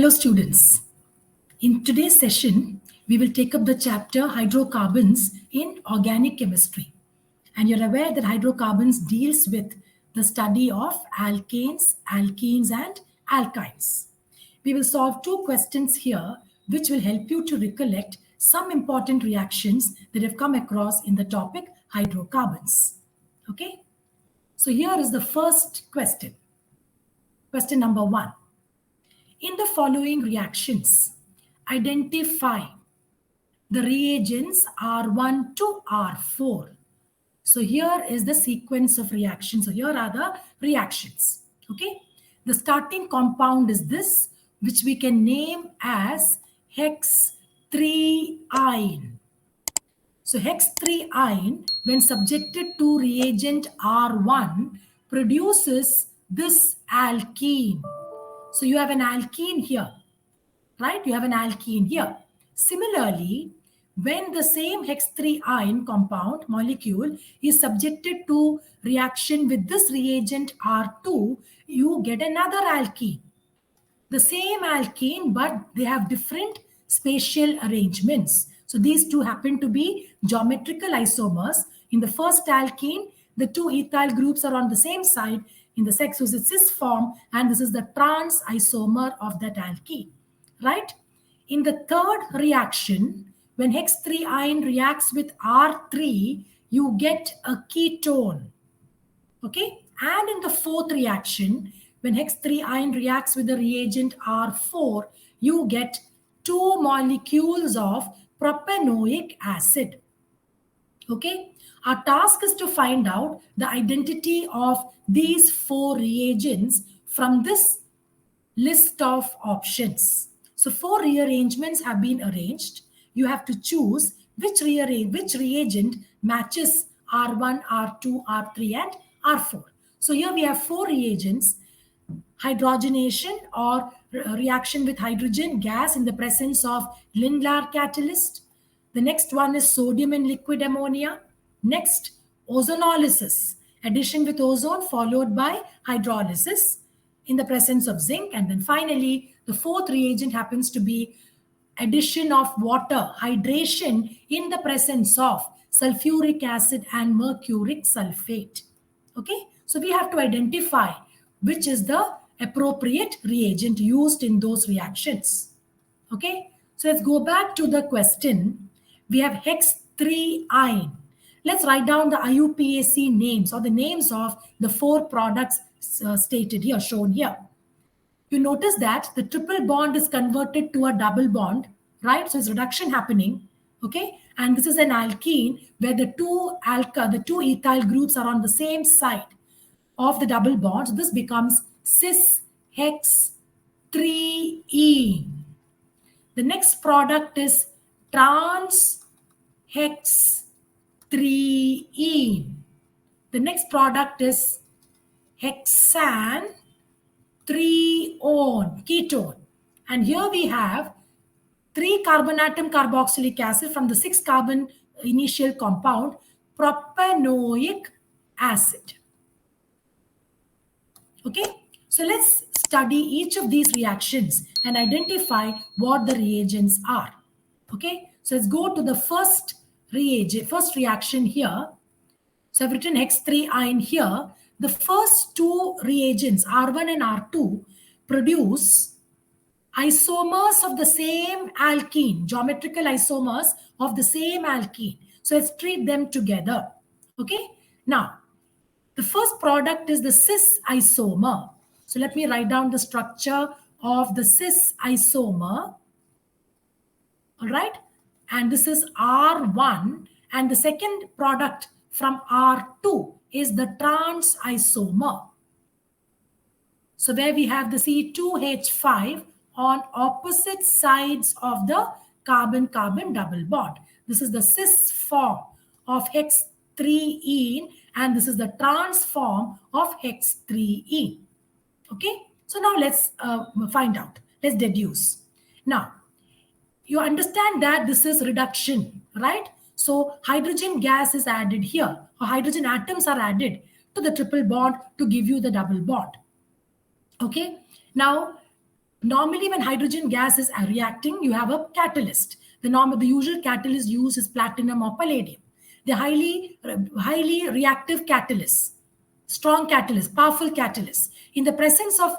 Hello students. In today's session, we will take up the chapter Hydrocarbons in Organic Chemistry. And you're aware that hydrocarbons deals with the study of alkanes, alkenes and alkynes. We will solve two questions here which will help you to recollect some important reactions that have come across in the topic hydrocarbons. Okay? So here is the first question. Question number 1. In the following reactions, identify the reagents R1 to R4. So here is the sequence of reactions. So here are the reactions. Okay. The starting compound is this, which we can name as hex 3-ine. So hex 3-ine, when subjected to reagent R1, produces this alkene. So you have an alkene here, right? You have an alkene here. Similarly, when the same hex 3-ine compound molecule is subjected to reaction with this reagent R2, you get another alkene. The same alkene, but they have different spatial arrangements. So these two happen to be geometrical isomers. In the first alkene, the two ethyl groups are on the same side in the cis form, and this is the trans isomer of that alkene, right? In the third reaction, when hex 3-ine reacts with R3, you get a ketone, okay? And in the fourth reaction, when hex 3-ine reacts with the reagent R4, you get 2 molecules of propanoic acid, okay? Our task is to find out the identity of these 4 reagents from this list of options. So 4 rearrangements have been arranged. You have to choose which reagent matches R1, R2, R3 and R4. So here we have 4 reagents: hydrogenation or reaction with hydrogen gas in the presence of Lindlar catalyst. The next one is sodium in liquid ammonia. Next, ozonolysis, addition with ozone followed by hydrolysis in the presence of zinc. And then finally, the fourth reagent happens to be addition of water, hydration in the presence of sulfuric acid and mercuric sulfate. Okay, so we have to identify which is the appropriate reagent used in those reactions. Okay, so let's go back to the question. We have hex 3-ine. Let's write down the IUPAC names or the names of the 4 products stated here, shown here. You notice that the triple bond is converted to a double bond, right? So it's reduction happening, okay? And this is an alkene where the two ethyl groups are on the same side of the double bond. So this becomes cis hex 3-ene. The next product is trans hex 3-ene. The next product is hexane 3-one ketone. And here we have 3 carbon atom carboxylic acid from the 6 carbon initial compound propanoic acid. Okay, so let's study each of these reactions and identify what the reagents are. Okay, so let's go to the first reaction here. So I've written hex 3-ine here. The first 2 reagents, R1 and R2, produce isomers of the same alkene, geometrical isomers of the same alkene. So let's treat them together. Okay, now the first product is the cis isomer. So let me write down the structure of the cis isomer. All right, and this is R1, and the second product from R2 is the trans isomer. So where we have the C2H5 on opposite sides of the carbon-carbon double bond. This is the cis form of hex 3-ene, and this is the trans form of hex 3-ene. Okay, so now let's find out. Let's deduce. Now, you understand that this is reduction, right? So hydrogen gas is added here, or hydrogen atoms are added to the triple bond to give you the double bond. Okay, now Normally, when hydrogen gas is reacting, you have a catalyst. The usual catalyst used is platinum or palladium. They're highly reactive catalysts, strong catalysts, powerful catalysts. In the presence of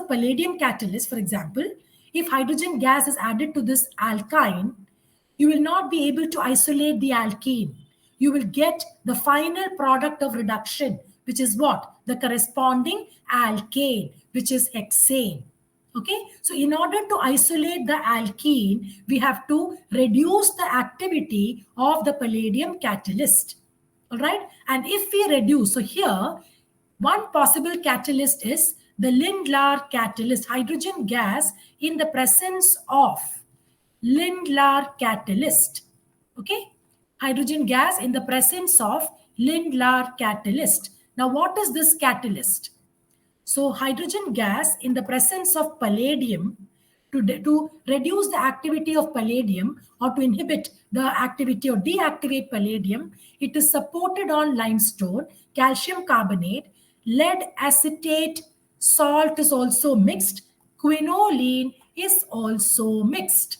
palladium catalyst, for example, if hydrogen gas is added to this alkyne, you will not be able to isolate the alkene. You will get the final product of reduction, which is what? The corresponding alkane, which is hexane. Okay, so in order to isolate the alkene, we have to reduce the activity of the palladium catalyst. All right, and if we reduce, so here, one possible catalyst is the Lindlar catalyst, hydrogen gas in the presence of Lindlar catalyst. Okay, hydrogen gas in the presence of Lindlar catalyst. Now, what is this catalyst? So hydrogen gas in the presence of palladium, to reduce the activity of palladium or to inhibit the activity or deactivate palladium, it is supported on limestone, calcium carbonate, lead acetate, salt is also mixed, quinoline is also mixed.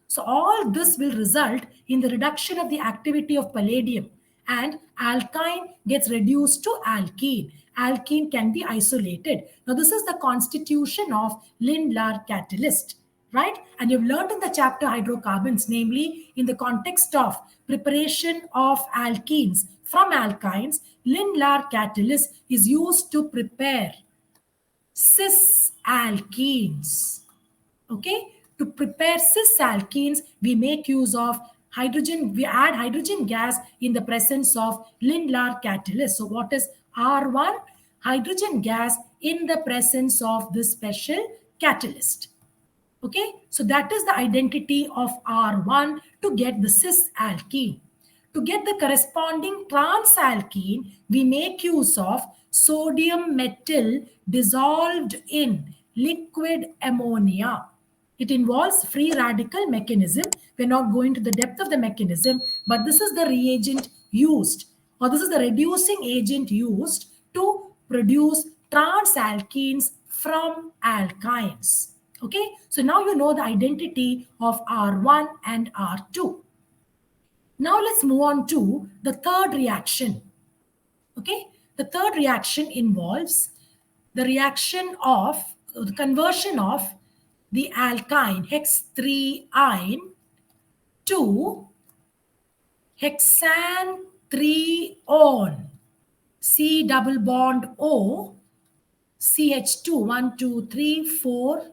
So all this will result in the reduction of the activity of palladium, and alkyne gets reduced to alkene. Alkene can be isolated. Now this is the constitution of Lindlar catalyst, right? And you've learned in the chapter hydrocarbons, namely in the context of preparation of alkenes from alkynes, Lindlar catalyst is used to prepare cis alkenes. Okay, to prepare cis alkenes, we make use of hydrogen, we add hydrogen gas in the presence of Lindlar catalyst. So what is R1? Hydrogen gas in the presence of this special catalyst. Okay, so that is the identity of R1 to get the cis alkene. To get the corresponding trans alkene, we make use of sodium metal dissolved in liquid ammonia. It involves free radical mechanism. We're not going to the depth of the mechanism, but this is the reagent used, or this is the reducing agent used to produce trans alkenes from alkynes. Okay, so now you know the identity of R1 and R2. Now let's move on to the third reaction. Okay, the third reaction involves the reaction of the conversion of the alkyne hex-3-ine to hexane 3-on C double bond O CH2 1 2 3 4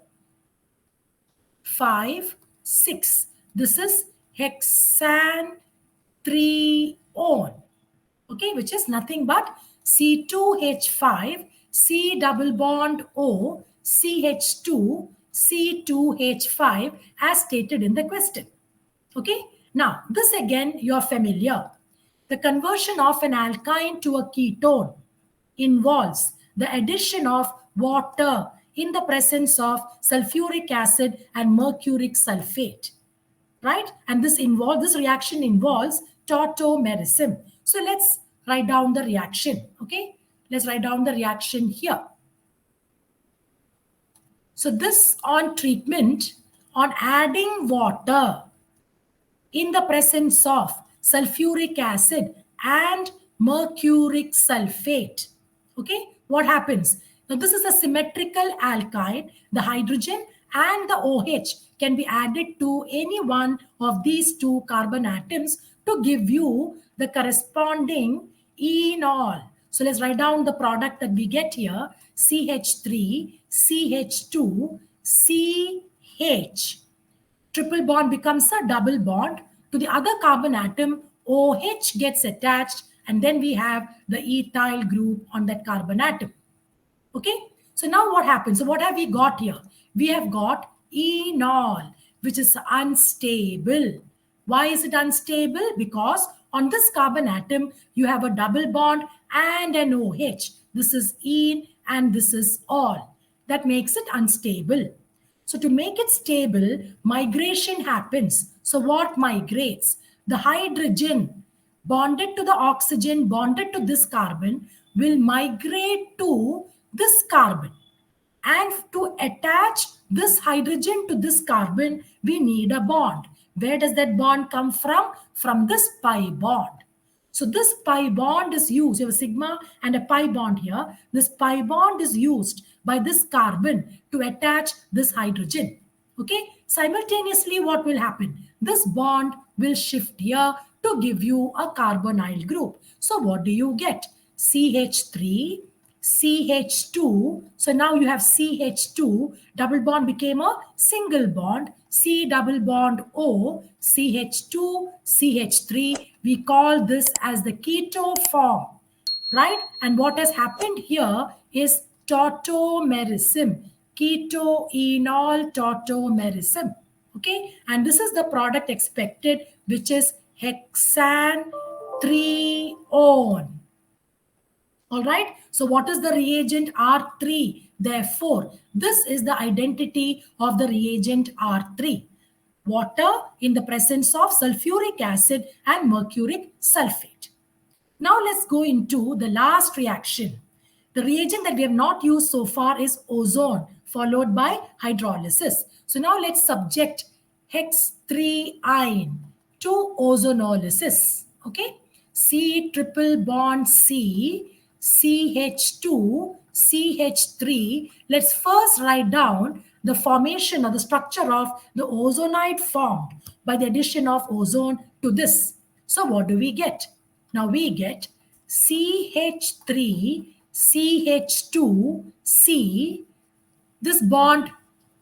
5 6. This is hexane 3-on, okay, which is nothing but C2H5 C double bond O CH2 C2H5 as stated in the question. Okay, now this again you're familiar. The conversion of an alkyne to a ketone involves the addition of water in the presence of sulfuric acid and mercuric sulfate, right? And this reaction involves tautomerism. So let's write down the reaction. Okay, let's write down the reaction here. So this on treatment, on adding water in the presence of sulfuric acid and mercuric sulfate. Okay, what happens? Now this is a symmetrical alkyne. The hydrogen and the OH can be added to any one of these two carbon atoms to give you the corresponding enol. So let's write down the product that we get here. CH3, CH2, CH. Triple bond becomes a double bond. To the other carbon atom, OH gets attached, and then we have the ethyl group on that carbon atom. Okay, so now what happens? So what have we got here? We have got enol, which is unstable. Why is it unstable? Because on this carbon atom, you have a double bond and an OH. This is en and this is all. That makes it unstable. So to make it stable, migration happens. So what migrates? The hydrogen bonded to the oxygen, bonded to this carbon, will migrate to this carbon. And to attach this hydrogen to this carbon, we need a bond. Where does that bond come from? From this pi bond. So this pi bond is used. You have a sigma and a pi bond here. This pi bond is used by this carbon to attach this hydrogen. Okay. Simultaneously, what will happen? This bond will shift here to give you a carbonyl group. So what do you get? CH3, CH2. So now you have CH2. Double bond became a single bond. C double bond O, CH2, CH3. We call this as the keto form, right? And what has happened here is tautomerism, ketoenol tautomerism. Okay, and this is the product expected, which is hexane 3-one. All right. So what is the reagent R3? Therefore, this is the identity of the reagent R3. Water in the presence of sulfuric acid and mercuric sulfate. Now let's go into the last reaction. The reagent that we have not used so far is ozone, followed by hydrolysis. So now let's subject hex 3-ine to ozonolysis. Okay. C triple bond C, CH2, CH3. Let's first write down the formation or the structure of the ozonide formed by the addition of ozone to this. So what do we get? Now we get CH3, CH2, C. This bond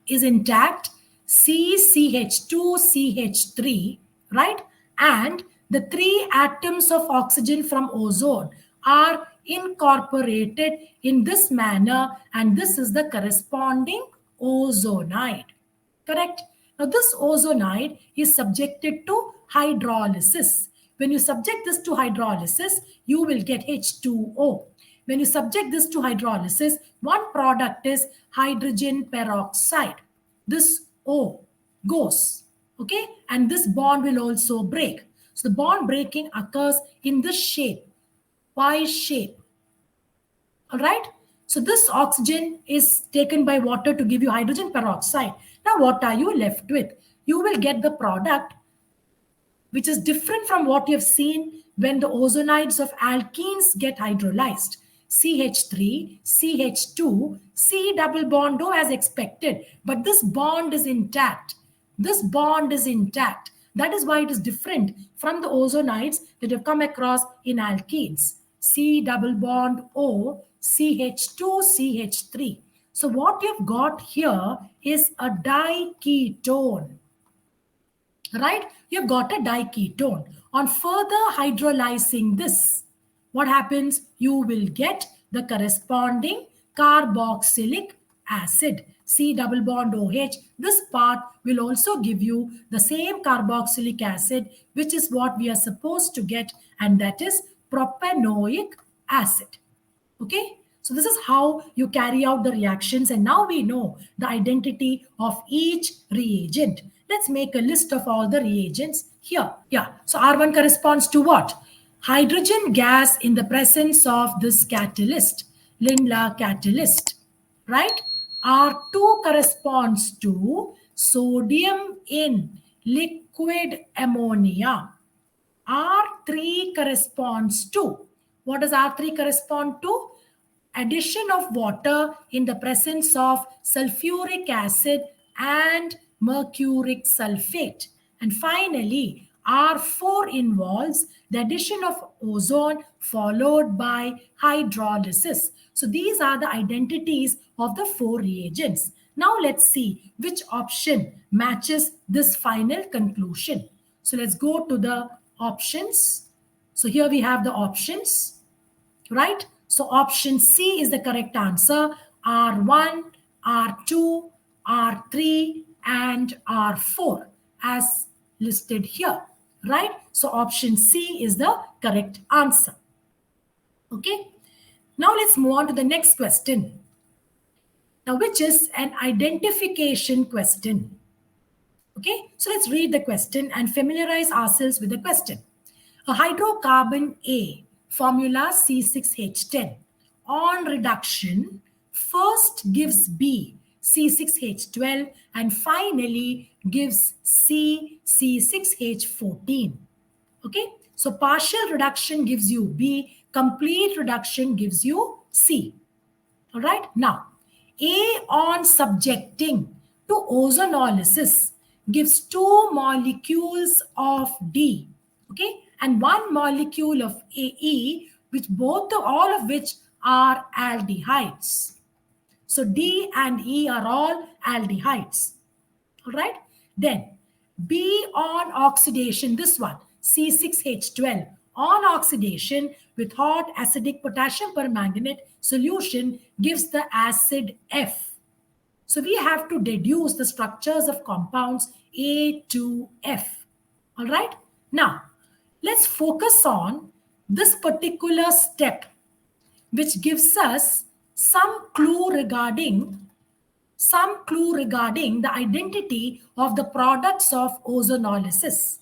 is intact. CH2, CH3, right? And the 3 atoms of oxygen from ozone are incorporated in this manner, and this is the corresponding ozonide. Correct? Now this ozonide is subjected to hydrolysis. When you subject this to hydrolysis, you will get H2O. When you subject this to hydrolysis, one product is hydrogen peroxide. This O goes, okay? And this bond will also break. So the bond breaking occurs in this shape, Y shape. All right? So this oxygen is taken by water to give you hydrogen peroxide. Now what are you left with? You will get the product which is different from what you have seen when the ozonides of alkenes get hydrolyzed. CH3, CH2, C double bond O as expected. But this bond is intact. This bond is intact. That is why it is different from the ozonides that have come across in alkenes. C double bond O, CH2, CH3. So what you've got here is a diketone. Right? You've got a diketone. On further hydrolyzing this, what happens? You will get the corresponding carboxylic acid. C double bond OH. This part will also give you the same carboxylic acid, which is what we are supposed to get, and that is propanoic acid. Okay? So this is how you carry out the reactions, and now we know the identity of each reagent. Let's make a list of all the reagents here. Yeah, so R1 corresponds to what? Hydrogen gas in the presence of this catalyst, Lindlar catalyst, right? R2 corresponds to sodium in liquid ammonia. R3 corresponds to, what does R3 correspond to? Addition of water in the presence of sulfuric acid and mercuric sulfate. And finally, R4 involves the addition of ozone followed by hydrolysis. So these are the identities of the 4 reagents. Now let's see which option matches this final conclusion. So let's go to the options. So here we have the options, right? So option C is the correct answer. R1, R2, R3, and R4 as listed here, right? So option C is the correct answer. Okay. Now let's move on to the next question. Now, which is an identification question. Okay. So let's read the question and familiarize ourselves with the question. A hydrocarbon A, formula C6H10, on reduction first gives B, C6H12, and finally gives C, C6H14. Okay, so partial reduction gives you B, complete reduction gives you C. All right, now A on subjecting to ozonolysis gives 2 molecules of D, okay, and 1 molecule of AE, which all of which are aldehydes. So D and E are all aldehydes. All right. Then B on oxidation, this one, C6H12 on oxidation with hot acidic potassium permanganate solution gives the acid F. So we have to deduce the structures of compounds A to F. All right. Now, let's focus on this particular step, which gives us some clue regarding the identity of the products of ozonolysis.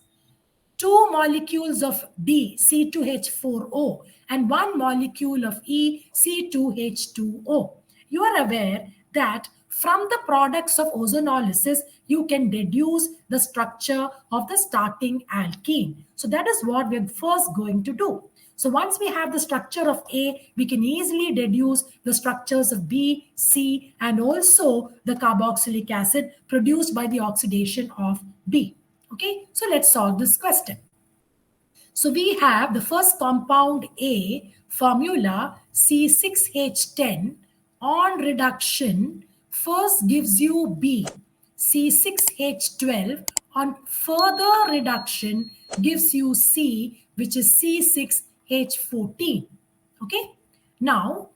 2 molecules of D, C2H4O, and 1 molecule of E, C2H2O. You are aware that from the products of ozonolysis, you can deduce the structure of the starting alkene. So that is what we're first going to do. So once we have the structure of A, we can easily deduce the structures of B, C, and also the carboxylic acid produced by the oxidation of B. Okay, so let's solve this question. So we have the first compound A, formula C6H10 on reduction first gives you B, C6H12 on further reduction gives you C, which is C6H14. Okay, now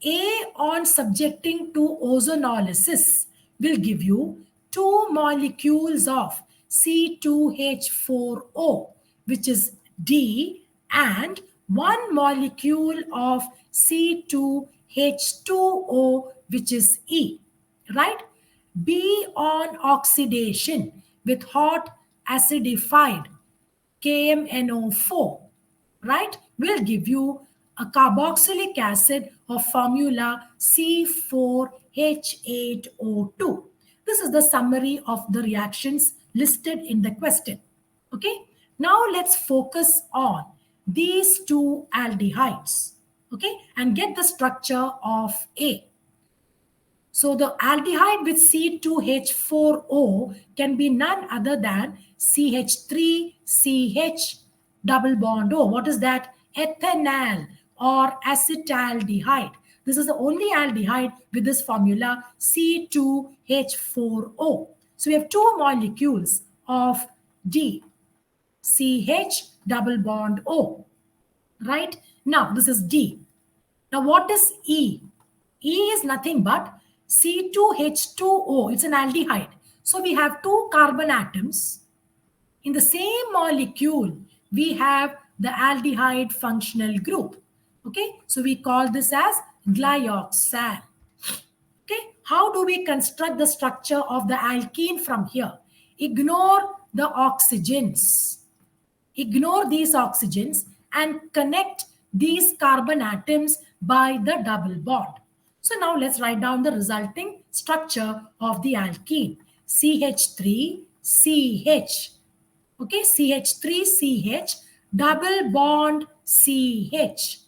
A on subjecting to ozonolysis will give you 2 molecules of C2H4O, which is D, and 1 molecule of C2H2O, which is E, right? B on oxidation with hot acidified KMNO4, right, will give you a carboxylic acid of formula C4H8O2. This is the summary of the reactions listed in the question. Okay, now let's focus on these 2 aldehydes, okay, and get the structure of A. So the aldehyde with C2H4O can be none other than CH3CH double bond O. What is that? Ethanal or acetaldehyde. This is the only aldehyde with this formula C2H4O. So we have 2 molecules of D, CH double bond O. Right? Now this is D. Now what is E? E is nothing but C2H2O. It's an aldehyde. So we have 2 carbon atoms. In the same molecule, we have the aldehyde functional group. Okay, so we call this as glyoxal. Okay, how do we construct the structure of the alkene from here? Ignore the oxygens. Ignore these oxygens and connect these carbon atoms by the double bond. So now let's write down the resulting structure of the alkene. CH3CH. Okay, CH3CH, double bond CH.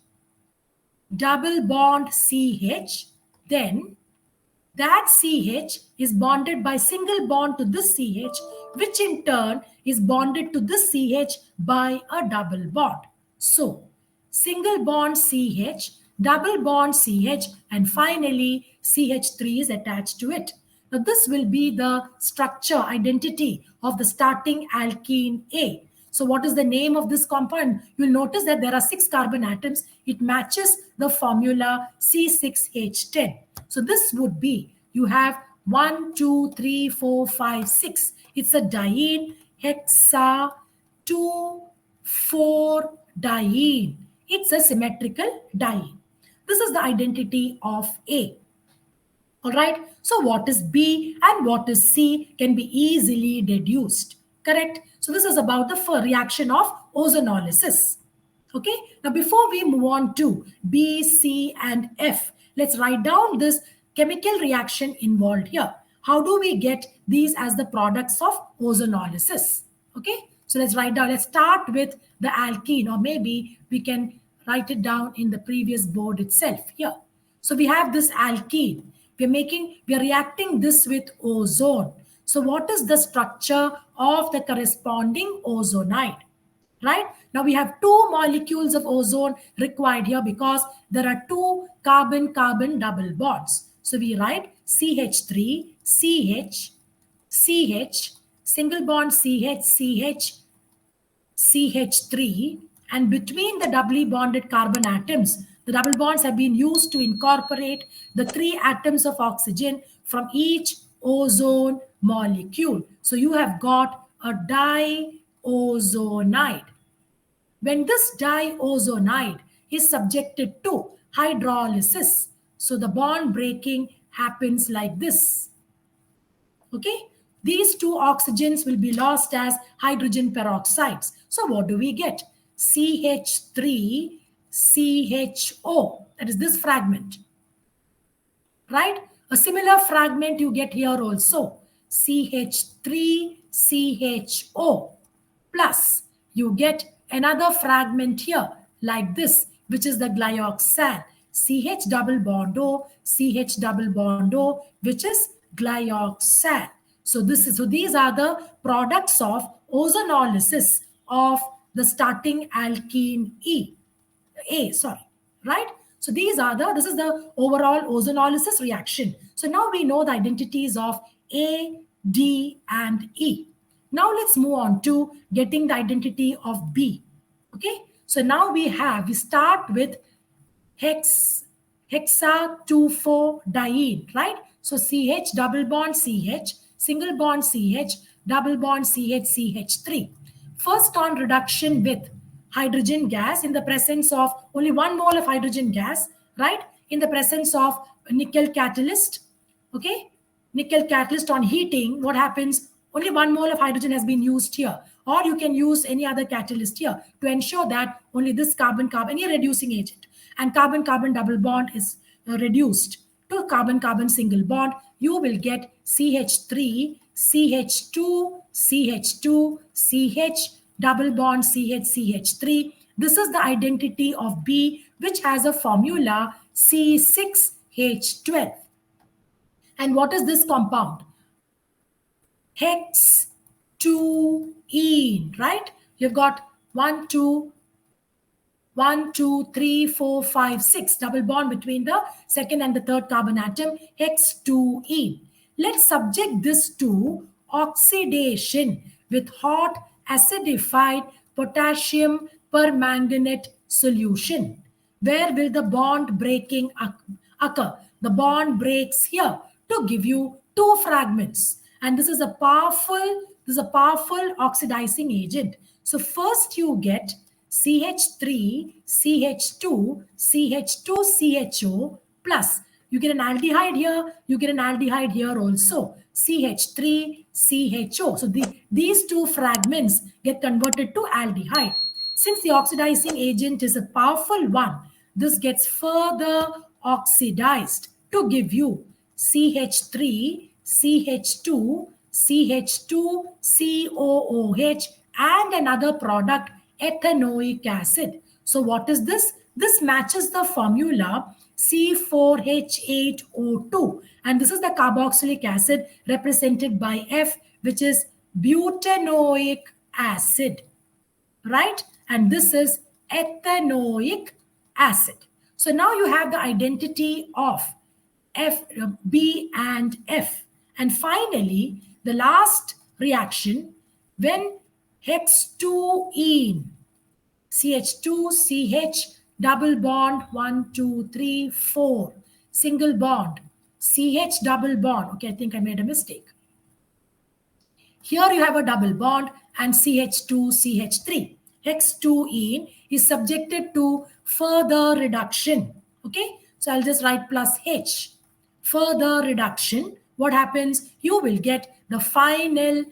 Double bond CH. Then that CH is bonded by single bond to this CH, which in turn is bonded to this CH by a double bond. So, single bond CH, double bond CH, and finally CH3 is attached to it. Now, this will be the structure identity of the starting alkene A. So what is the name of this compound? You'll notice that there are 6 carbon atoms. It matches the formula C6H10. So this would be, you have 1, 2, 3, 4, 5, 6. It's a diene, hexa 2, 4 diene. It's a symmetrical diene. This is the identity of A. All right. So what is B and what is C can be easily deduced. Correct. So this is about the reaction of ozonolysis. Okay. Now before we move on to B, C, and F, Let's write down this chemical reaction involved here. How do we get these as the products of ozonolysis? Okay, so let's write down. Let's start with the alkene, or maybe we can write it down in the previous board itself here. So we have this alkene. We are reacting this with ozone. So what is the structure of the corresponding ozonide? Right? Now we have two molecules of ozone required here because there are two carbon-carbon double bonds. So we write CH3, CH, CH, single bond CH, CH, CH3, and between the doubly bonded carbon atoms, the double bonds have been used to incorporate the 3 atoms of oxygen from each ozone molecule. So you have got a diozonide. When this diozonide is subjected to hydrolysis, so the bond breaking happens like this. Okay, these two oxygens will be lost as hydrogen peroxides. So what do we get? CH3, CHO. That is this fragment. Right? A similar fragment you get here also. CH3, CHO. Plus, you get another fragment here like this, which is the glyoxal. CH double bond O, CH double bond O, which is glyoxal. So these are the products of ozonolysis of the starting alkene right? So this is the overall ozonolysis reaction. So now we know the identities of A, D, and E. Now let's move on to getting the identity of B. Okay, so now we start with hexa-2,4-diene, right? So CH double bond CH, single bond CH, double bond CH, CH3. First on reduction with hydrogen gas in the presence of only 1 mole of hydrogen gas, right? In the presence of nickel catalyst, okay? Nickel catalyst on heating, what happens? Only 1 mole of hydrogen has been used here. Or you can use any other catalyst here to ensure that only this carbon-carbon, any reducing agent, and carbon-carbon double bond is reduced to carbon-carbon single bond. You will get CH3, CH2, CH2, CH, double bond CH, CH3. This is the identity of B, which has a formula C6H12. And what is this compound? Hex-2-ene, right? You've got 1, 2, 3, 4, 5, 6. Double bond between the second and the third carbon atom, Hex-2-ene. Let's subject this to oxidation with hot acidified potassium permanganate solution. Where will the bond breaking occur? The bond breaks here to give you 2 fragments. And this is a powerful oxidizing agent. So first you get CH3, CH2, CH2, CHO plus. You get an aldehyde here, you get an aldehyde here also. CH3, CHO. So these 2 fragments get converted to aldehyde. Since the oxidizing agent is a powerful one, this gets further oxidized to give you CH3, CH2, CH2, COOH, and another product, ethanoic acid. So what is this? This matches the formula C4H8O2. And this is the carboxylic acid represented by F, which is butanoic acid, right? And this is ethanoic acid. So now you have the identity of B and F. And finally, the last reaction, when Hex-2-ene, CH2, CH, double bond, 1, 2, 3, 4, single bond, CH double bond. Okay, I think I made a mistake. Here you have a double bond and CH2, CH3. Hex-2-ene is subjected to further reduction. Okay, so I'll just write plus H. Further reduction, what happens? You will get the final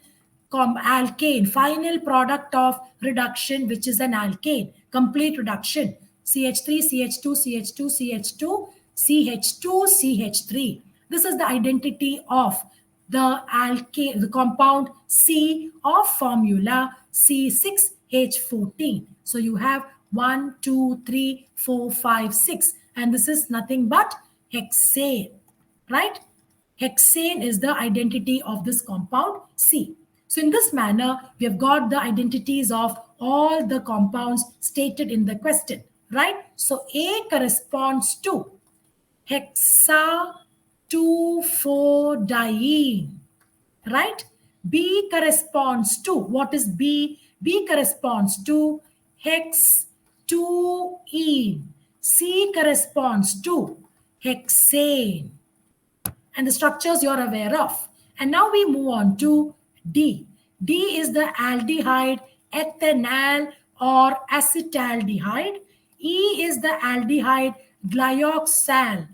alkane, final product of reduction, which is an alkane, complete reduction. CH3, CH2, CH2, CH2, CH2CH3. This is the identity of the alkane, the compound C of formula C6H14. So you have 1, 2, 3, 4, 5, 6, and this is nothing but hexane, right? Hexane is the identity of this compound C. So in this manner, we have got the identities of all the compounds stated in the question, right? So A corresponds to hexa 2,4-diene, right? B corresponds to, what is B? B corresponds to hex 2-ene. C corresponds to hexane. And the structures you're aware of. And now we move on to D. D is the aldehyde ethanal or acetaldehyde. E is the aldehyde glyoxal,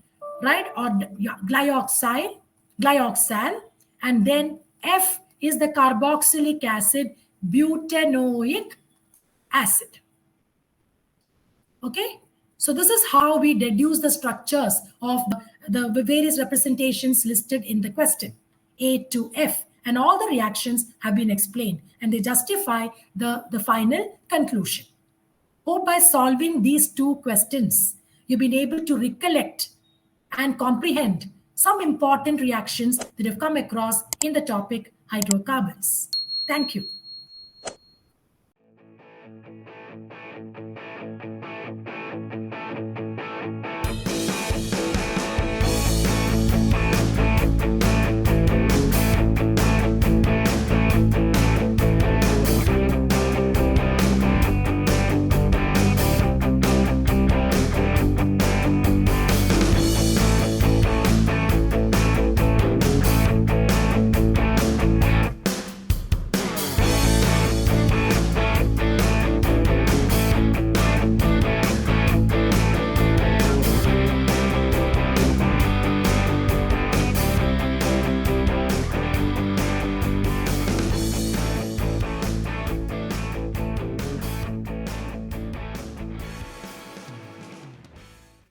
right? Or glyoxal. And then F is the carboxylic acid butanoic acid. Okay, so this is how we deduce the structures of the various representations listed in the question, A to F, and all the reactions have been explained and they justify the final conclusion. Hope by solving these two questions, you've been able to recollect and comprehend some important reactions that have come across in the topic hydrocarbons. Thank you.